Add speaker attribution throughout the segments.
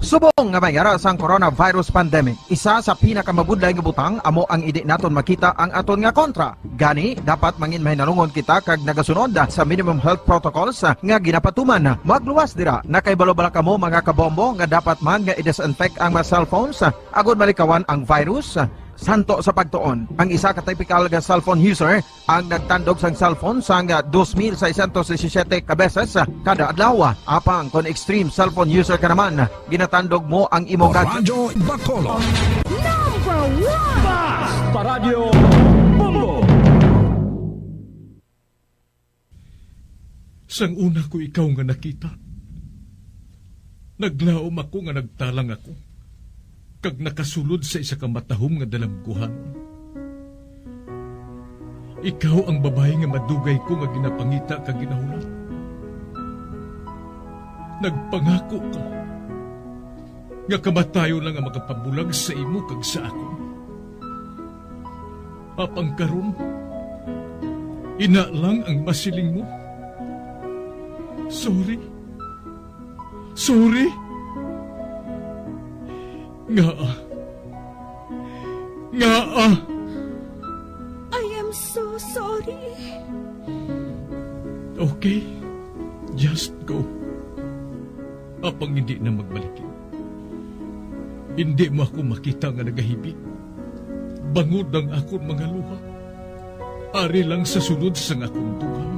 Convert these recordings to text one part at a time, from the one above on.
Speaker 1: Subong nga mayara sang coronavirus pandemic. Isa sa pinakamabudlay nga butang amo ang idi naton makita ang aton nga kontra. Gani dapat mangin mahinalungon kita kag nagasunod sa minimum health protocols nga ginapatuman. Magluwas dira nakaibalo-bala kamo mga kabombo nga dapat man nga i-disinfect ang mga cellphones agud malikawan ang virus. Santo sa pagtuon, ang isa ka typical nga cellphone user ang nagtandog sang cellphone sang 2,617 ka beses kada adlaw. Apang kon extreme cellphone user ka naman, ginatandog mo ang imong gadget.
Speaker 2: Radyo Bacolod.
Speaker 3: Number 1!
Speaker 2: Basta Radio Bumbo.
Speaker 4: Sang una ko ikaw nga nakita, naglaom ako nga nagtalang ako, kag nakasulod sa isa ka matahom nga dalamguhan. Ikaw ang babae nga madugay ko nga ginapangita kag ginahulat. Nagpangako ka nga kamatayo lang ang makapabulag sa imo kag sa ako. Apang karon, ina lang ang masiling mo. Sorry. Nga.
Speaker 3: I am so sorry.
Speaker 4: Okay, just go. Apang hindi na magbalikin. Hindi mo ako makita nga nagahibig. Bangod ang akong mga luha. Ari lang sa sunod sang akong dugang.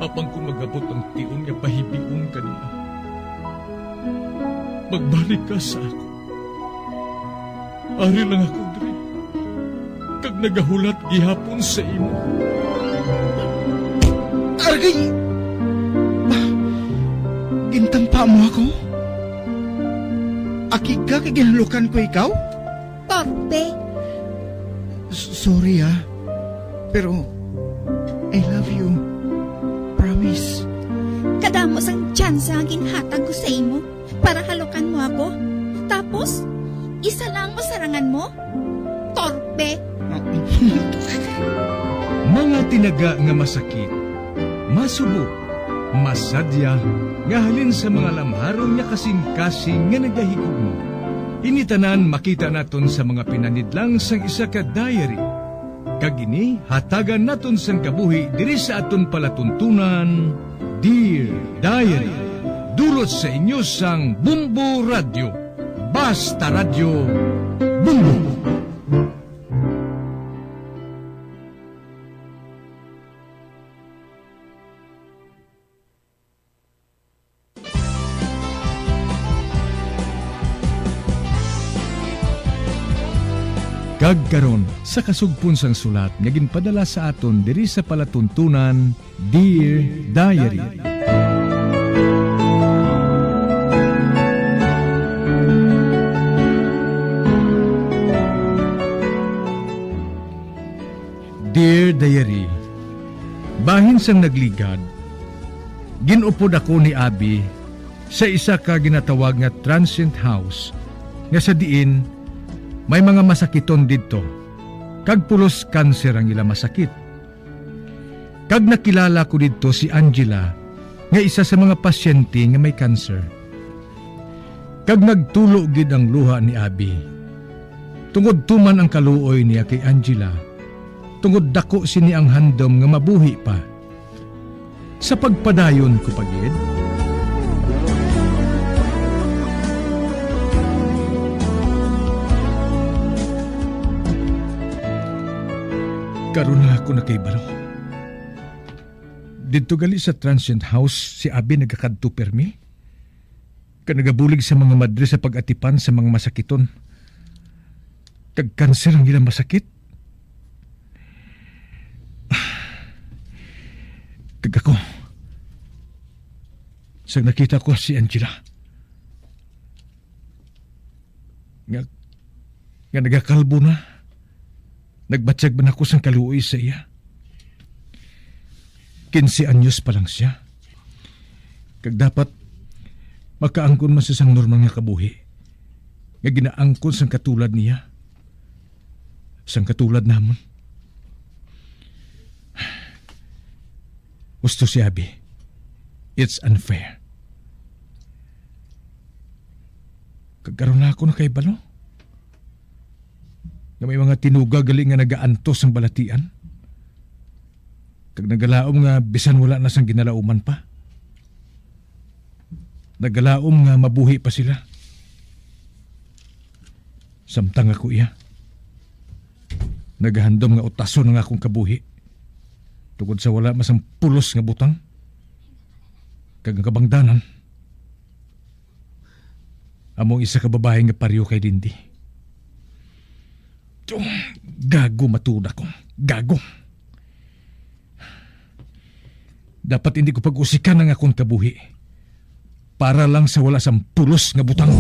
Speaker 4: Apang kung magabot ang tiyon nga pahibigon kanina. Magbalik ka sa ako. Ari lang ako diri. Kag nagahulat gihapon sa imo.
Speaker 5: Argay! Gintampa mo ako? Aki ka kay ginalukan ko ikaw?
Speaker 3: Torpe,
Speaker 5: Sorry pero I love you. Promise.
Speaker 3: kadamo sang tsansa ang ginhatag ko sa imo para halukan mo ako. Tapos, isa lang masarangan mo? Torpe!
Speaker 4: Mga tinaga nga masakit, masubo, masadya, nga halin sa mga lamharon nga kasing-kasing nga nagahigog mo. Initanan makita naton sa mga pinanidlang sang isa ka diary. Kagini, hatagan naton sang kabuhi diri sa aton palatuntunan, Dear Diary. Dulot sa inyo sang Bumbo Radio. Basta Radio Bumbo. Kagkaron sa kasugpon sang sulat nga ginpadala sa aton diri sa palatuntunan, Dear Diary. Dear Diary, bahin sang nagligad, ginupod ako ni Abby sa isa ka ginatawag nga transient house nga sa diin may mga masakiton didto, kag pulos kanser ang ila masakit. Kag nakilala ko didto si Angela, nga isa sa mga pasyente nga may kanser. Kag nagtulo gid ang luha ni Abby. Tungod tuman ang kaluoy niya kay Angela, tungod dako sini ang handom nga mabuhi pa. Sa pagpadayon ko pagid, karon na ako nakaibalo. Dito gali sa transient house si Abi nagakadto permi. Kanagabulig sa mga madre sa pag-atipan sa mga masakiton. Kag kanser ang ilang masakit. Kag ako, sang nakita ko si Angela. Nga nagakalbo na. Nagbatsag man ako sang kaluoy sa iya. 15 anyos pa lang siya. Kag dapat makaangkon man sa sang normal nga kabuhi. Nga ginaangkon sang katulad niya. Sang katulad namon. Gusto si Abby. It's unfair. Kagkaroon na ako na kay balo. Nga may mga tinuga gali nga nagaantos ang balatian. Kag nagalaom nga bisan wala na sang ginalauman pa. Nagalaom nga mabuhi pa sila. Samtang ako iya. Nagahandom nga utason nga akong kabuhi. Tungod sa wala masang pulos nga butang. Kag ang kabangdanan. Among isa ka babae nga pariyo kay Lindy. Gago matuda ko. Gago. Dapat hindi ko pag-usikan ang akong kabuhi. Para lang sa wala sang pulos nga butang.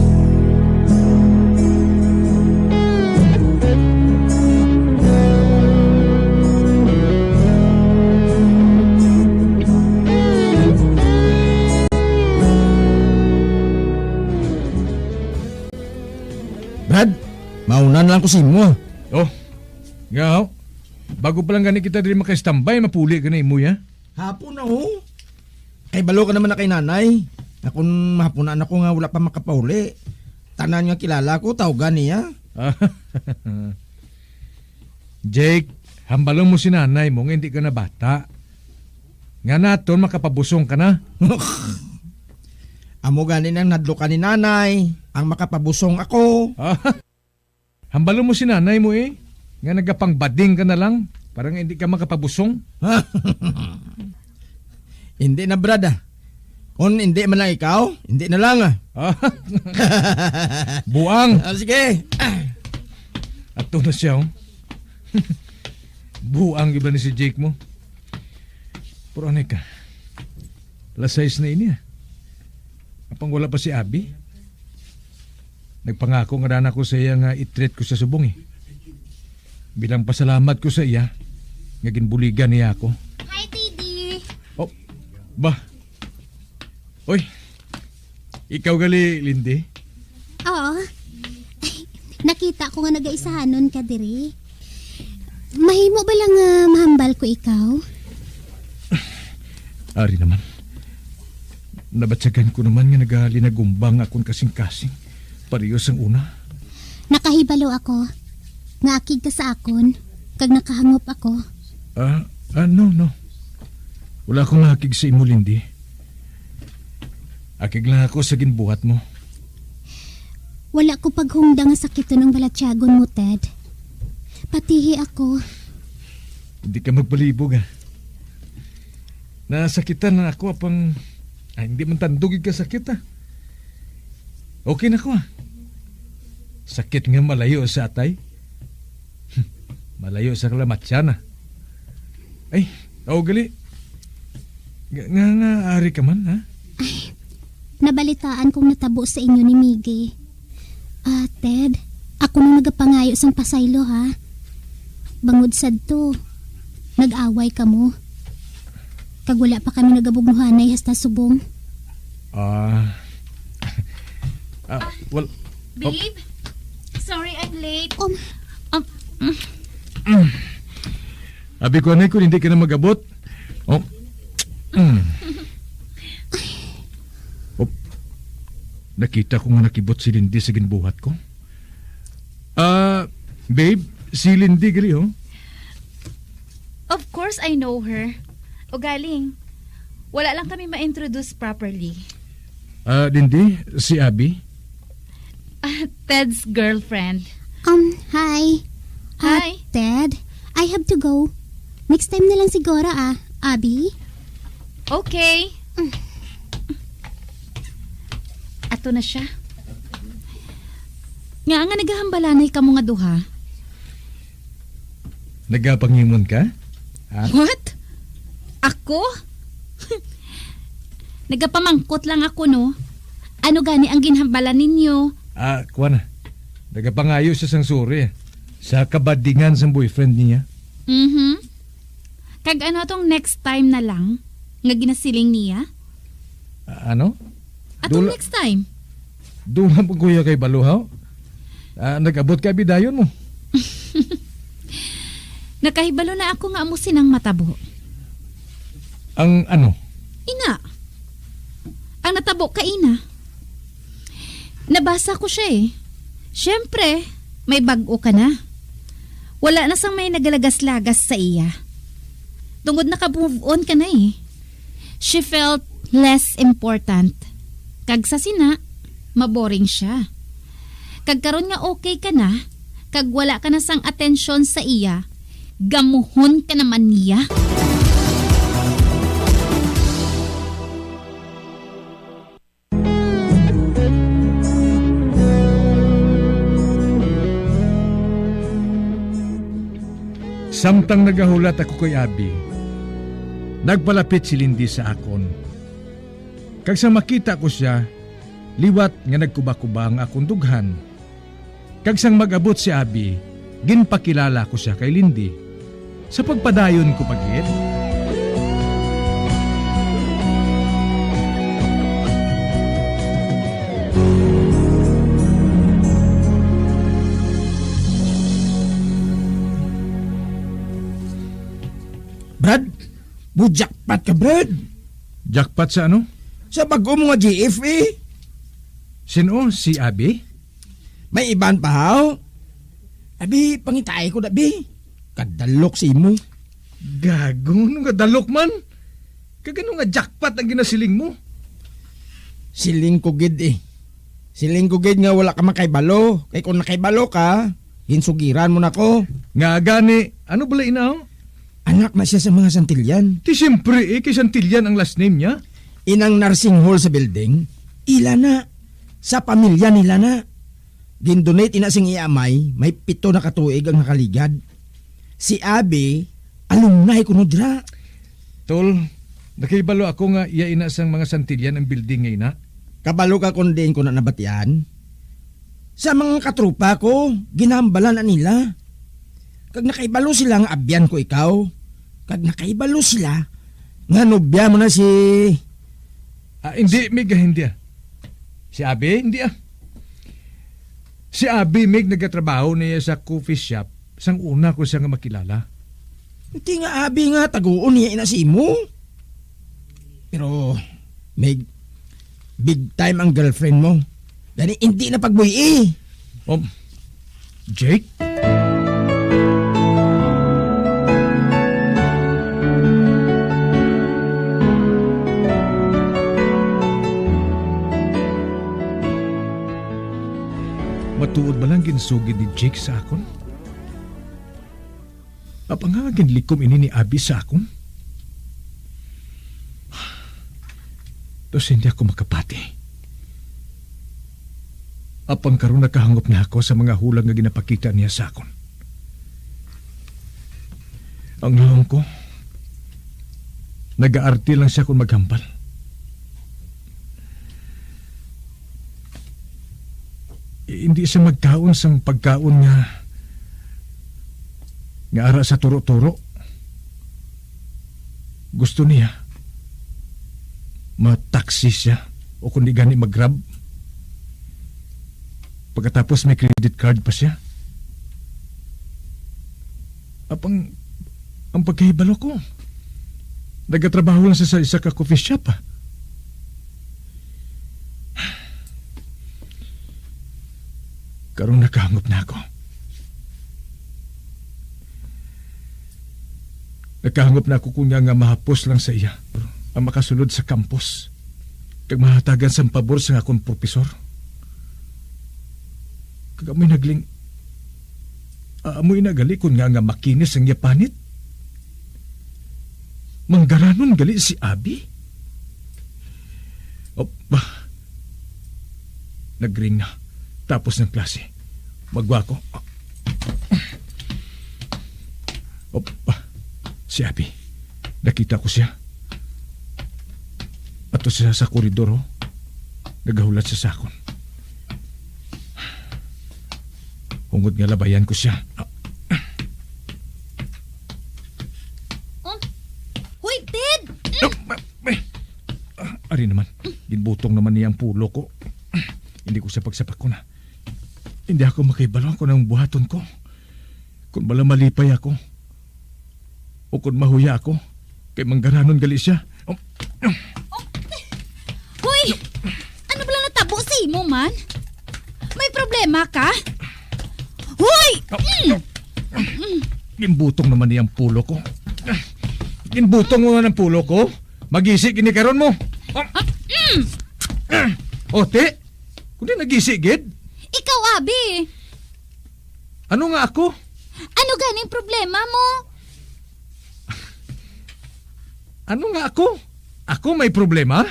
Speaker 5: Brad, mauna na lang ko si mo.
Speaker 4: Oh, nga ho. Bago pa lang gani kita diri maka-standby, mapuli ka na imo ya.
Speaker 5: Hapon na ho. Kay balo ka naman na kay nanay. Akong mahapunan ako nga wala pa makapauli. Tanan nga kilala ko, tawgan niya.
Speaker 4: Jake, hambalong mo si nanay mo nga hindi ka na bata. Nga naton makapabusong ka na.
Speaker 5: Amo ganin ang nadlo ka ni nanay. Ang makapabusong ako.
Speaker 4: Hambalong mo si nanay mo eh. Nga nagapangbading ka na lang. Parang hindi ka makapabusong.
Speaker 5: Hindi na brad ah. Kung hindi man lang ikaw, hindi na lang ah.
Speaker 4: Buang.
Speaker 5: Sige.
Speaker 4: Ato na siya oh. Buang iba ni si Jake mo. Pero anay ka. Alas 6 na ini ah. Apang wala pa si Abby. Nagpangako nga dana ko sa iya nga i-treat ko sa subong eh. Bilang pasalamat ko sa iya, nga ginbuligan niya ako.
Speaker 6: Hi, Teddy!
Speaker 4: Oh, ba? Oy, ikaw gali, Lindy?
Speaker 6: Oo. Nakita ko nga nagaisahanon ka diri. Mahimo ba lang mahambal ko ikaw?
Speaker 4: Ari naman. Nabatsagan ko naman nga nagalinagumbang akong kasing-kasing. Parehas ang una.
Speaker 6: Nakahibalo ako. Naakig ka sa akon. Kag nakahangop ako.
Speaker 4: No. Wala akong nakakig sa imo, Lindy. Akig lang ako sa ginbuhat mo.
Speaker 6: Wala ko paghungda nga sakito ng balatyagon mo, Ted. Patihi ako.
Speaker 4: Hindi ka magbalibog ah. Nasakitan na ako apang... hindi man tandugig ka sakit ah. Okay na ko ah. Sakit nga malayo sa atay. Malayo sa kalamatsyan ah. Ay, gali. Nga ari ka man ha?
Speaker 6: Ay, nabalitaan kong natabo sa inyo ni Miggy. Ted, ako nung nagapangayo sang pasaylo ha. Bangod sad to. Nag-away ka mo. Kag wala pa kami nagabugnuhanay hasta subong.
Speaker 4: Well...
Speaker 7: Babe? Sorry I'm late.
Speaker 4: Abi ko na kung hindi ka na magabot. Oh. Nakita ko nga nakibot si Lindy sa ginbuhat ko. Babe, si Lindy gali oh.
Speaker 7: Of course I know her. O galing. Wala lang kami ma-introduce properly.
Speaker 4: Lindy, si Abby.
Speaker 7: Ted's girlfriend.
Speaker 6: Hi.
Speaker 7: Hi.
Speaker 6: Ted, I have to go. Next time na lang siguro Abby.
Speaker 7: Okay. Ato na siya. Nga naghahambalanay ka mo nga duha.
Speaker 4: Nagapangimon ka?
Speaker 7: What? Ako? Nagapamangkot lang ako no. Ano gani ang ginhambalan ninyo?
Speaker 4: Kuha na. Nagapangayo sa sang suri sa kabadingan sa boyfriend niya.
Speaker 7: Kag ano tong next time na lang nga ginasiling niya?
Speaker 4: Ano?
Speaker 7: Atong next time?
Speaker 4: Doon lang po kuya kay Baluhaw. Nag-abot ka bidayon mo.
Speaker 7: Nakahibalo na ako nga amusin ang matabo.
Speaker 4: Ang ano?
Speaker 7: Ina. Ang natabo ka ina. Nabasa ko siya eh. Siyempre, may bago ka na. Wala na sang may nagalagas-lagas sa iya. Tungod naka-move on ka na eh. She felt less important. Kag sa sina, maboring siya. Kag karon nga okay ka na, kag wala ka na sang atensyon sa iya, gamuhon ka naman niya.
Speaker 4: Samtang nagahulat ako kay Abi, nagpalapit si Lindy sa akon. Kag sa makita ko siya, liwat nga nagkuba-kuba ang akong dughan. Kag sang mag-abot si Abi, ginpakilala ko siya kay Lindy. Sa pagpadayon ko pagit,
Speaker 5: Brad, bujakpat ka, Brad.
Speaker 4: jackpot sa ano?
Speaker 5: Sa bago mo nga GF eh.
Speaker 4: Sino? Si Abi?
Speaker 5: May iban pa haw. Abi, pangitay ko na, bi. Kadalok si mo.
Speaker 4: Gago, nung nga dalok man. Kagano nga jackpot ang ginasiling mo?
Speaker 5: Siling ko gid eh. Siling ko gid nga wala ka makaibalo. Kay kung nakaibalo ka, hinsugiran mo na ko.
Speaker 4: Nga gani, ano bala inaw?
Speaker 5: Anak na siya sa mga santilyan.
Speaker 4: Ti siyempre kay Santillan ang last name niya.
Speaker 5: Inang nursing hall sa building, ila na. Sa pamilya nila na. Gindonate ina sing iamay, may 7 na katuig ang nakaligad. Si Abi, alumni ko no dira.
Speaker 4: Tol, nakibalo ako nga iya ina sang mga Santillan ang building ngayon na.
Speaker 5: Kabalo ka kung din ko na nabatian. Sa mga katrupa ko, ginambalan na nila. Kag nakaibalo sila nga abyan ko ikaw. Kag nakaibalo sila, nga nobya mo na si...
Speaker 4: Hindi, Mig, hindi ah. Si Abi, hindi ah. Si Abi, Mig, nagkatrabaho niya sa coffee shop sang una ko siya nga makilala.
Speaker 5: Hindi nga Abi nga, taguon niya ina si mo. Pero, Meg, big time ang girlfriend mo. Dani, hindi na pagbuy eh.
Speaker 4: Jake? Matuod ba lang ginsugid ni Jake sa akon? Apa nga ginlikom ini ni Abi sa akon? Tos hindi ako makapati. Apang karon nakahangop na ako sa mga hulang nga ginapakita niya sa akon. Ang lahong ko, nag-aarti lang siya kung maghambal. Hindi siya magkaon sang pagkaon nga ara sa turo-turo. Gusto niya mataksi siya o kundi gani mag-grab. Pagkatapos may credit card pa siya. Ang pagkahibalo ko, nagatrabaho lang siya sa isa ka coffee shop ah. Karong nakahangop na ako. Nakahangop na ako kung nga mahapos lang sa iya ang makasulod sa campus kag mahatagan sa pabor sa akong profesor. Kag amoy nagling amoy nagali kung nga makinis ang yapanit. Manggaranon gali si Abi. Nagring na. Tapos ng klase, magwa ko. Si Abi, nakita ko siya. Ato siya sa koridor, nagahulat sa sakon. Hungod nga labayan ko siya.
Speaker 7: Hoy, Ted!
Speaker 4: Ari naman, ginbutong naman niya ang pulo ko. Hindi ko siya pagsapak ko na. Hindi ako makaibalo ko ng buhaton ko. Kung bala malipay ako, o kung mahuya ako, kay manggaranon gali siya.
Speaker 7: Hoy! Ano ba lang natabo sa imo man? problema ka? Hoy!
Speaker 4: Ginbutong naman niyang pulo ko. Ginbutong mo na ng pulo ko. Magisi ginikaron mo. Ote, kung di nagisi gid,
Speaker 7: Ikaw, Abi.
Speaker 4: ano nga ako?
Speaker 7: Ano ganing problema mo?
Speaker 4: Ano nga ako? Ako may problema?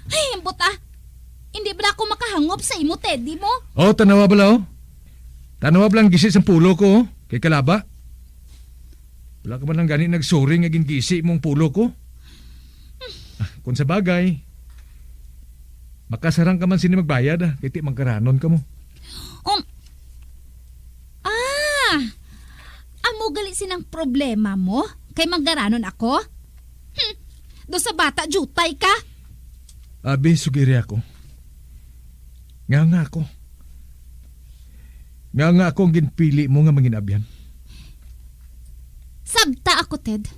Speaker 7: Ay, buta. Hindi ba ako makahangop sa imo, Teddy mo?
Speaker 4: Oh, tanawa bala oh. Tanawa lang gisi sa pulo ko oh. Kay kalaba. Wala ka man lang gani nagsuri nga gingisi mong pulo ko. Kung sa bagay, makasarang ka man sini magbayad ah. Kaya ti magkaranon ka mo.
Speaker 7: Amo gali sinang problema mo? Kay manggaranon ako? Do sa bata, jutay ka?
Speaker 4: Abi, sugiri ako. Nga ako. Nga ako ang ginpili mo nga manginabyan.
Speaker 7: Sabta ako, Ted.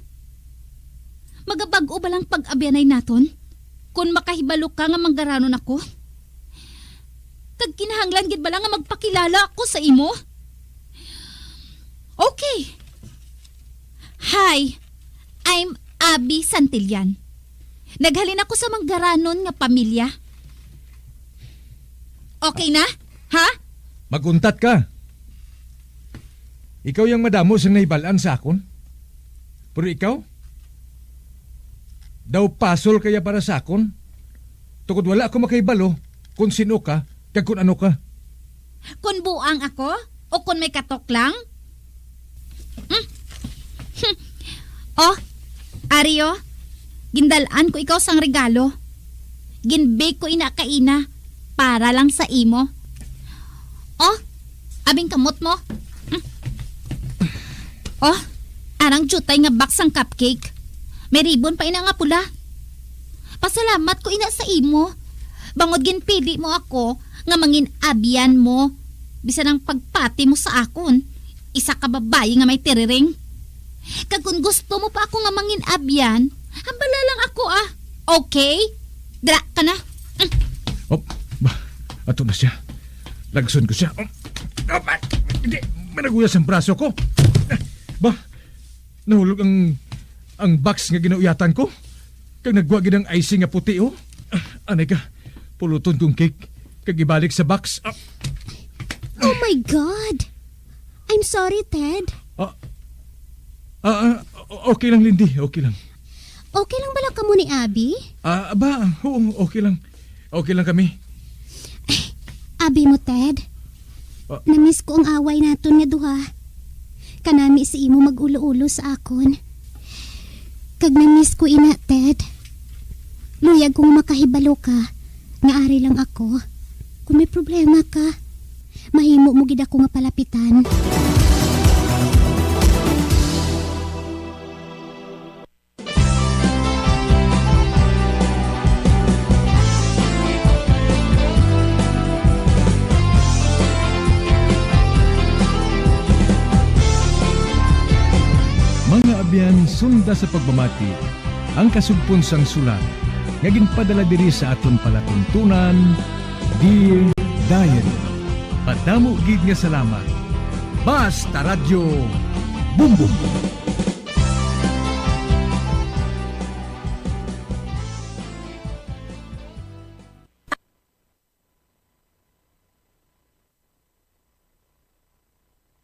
Speaker 7: Magabag-o ba lang pag-abyanay naton? Kung makahibalo ka nga manggaranon ako? Kag kinahanglan gid ba lang nga magpakilala ako sa imo? Okay. Hi, I'm Abby Santillan. Naghalin ako sa manggaranon nga pamilya. Okay na? Ha?
Speaker 4: Maguntat ka. Ikaw yung madamo sa naibalaan sa akon. Pero ikaw? Daw pasol kaya para sa akon? Tukod wala ako makaibalo kung sino ka, kag kung ano ka.
Speaker 7: Kung buang ako? O kung may katok lang? Oh, Ario, gindalaan ko ikaw sang regalo. Ginbake ko inakaina para lang sa imo. Oh, abing kamot mo. Oh, arang jutay nga box ang cupcake. May ribbon pa ina nga pula. Pasalamat ko ina sa imo. Bangod ginpili mo ako nga mangin abyan mo. Bisan ang pagpati mo sa akon. Isa ka babae nga may tiriring. Kag kung gusto mo pa ako nga mangin abyan, hambala lang ako ah. Okay? Dra ka na.
Speaker 4: Oh, ato na siya. Lagson ko siya. Hindi, managuyas ang braso ko. Ba, nahulog ang box nga ginauyatan ko. Kag nagwagi ng icing nga puti oh. Anay ka, puluton kong cake. Kag ibalik sa box.
Speaker 6: Oh my God! I'm sorry, Ted.
Speaker 4: Okay lang, Lindy. Okay lang.
Speaker 6: Okay lang bala ka mo ni Abby?
Speaker 4: Oo, okay lang. Okay lang kami.
Speaker 6: Abi mo, Ted. Namiss ko ang away naton nga duha. Kanami si imo mag-ulo-ulo sa akon. Kag namiss ko ina, Ted. Luyag kung makahibalo ka, nga ari lang ako. Kung may problema ka, mahimo mo gid ako nga palapitan.
Speaker 4: Mga abyan, sunda sa pagmamati, ang kasugpon sang sulat, nga ginpadala diri sa aton palatuntunan, Dear Diary. Padamo gid nga salamat. Basta Radyo Bumbum.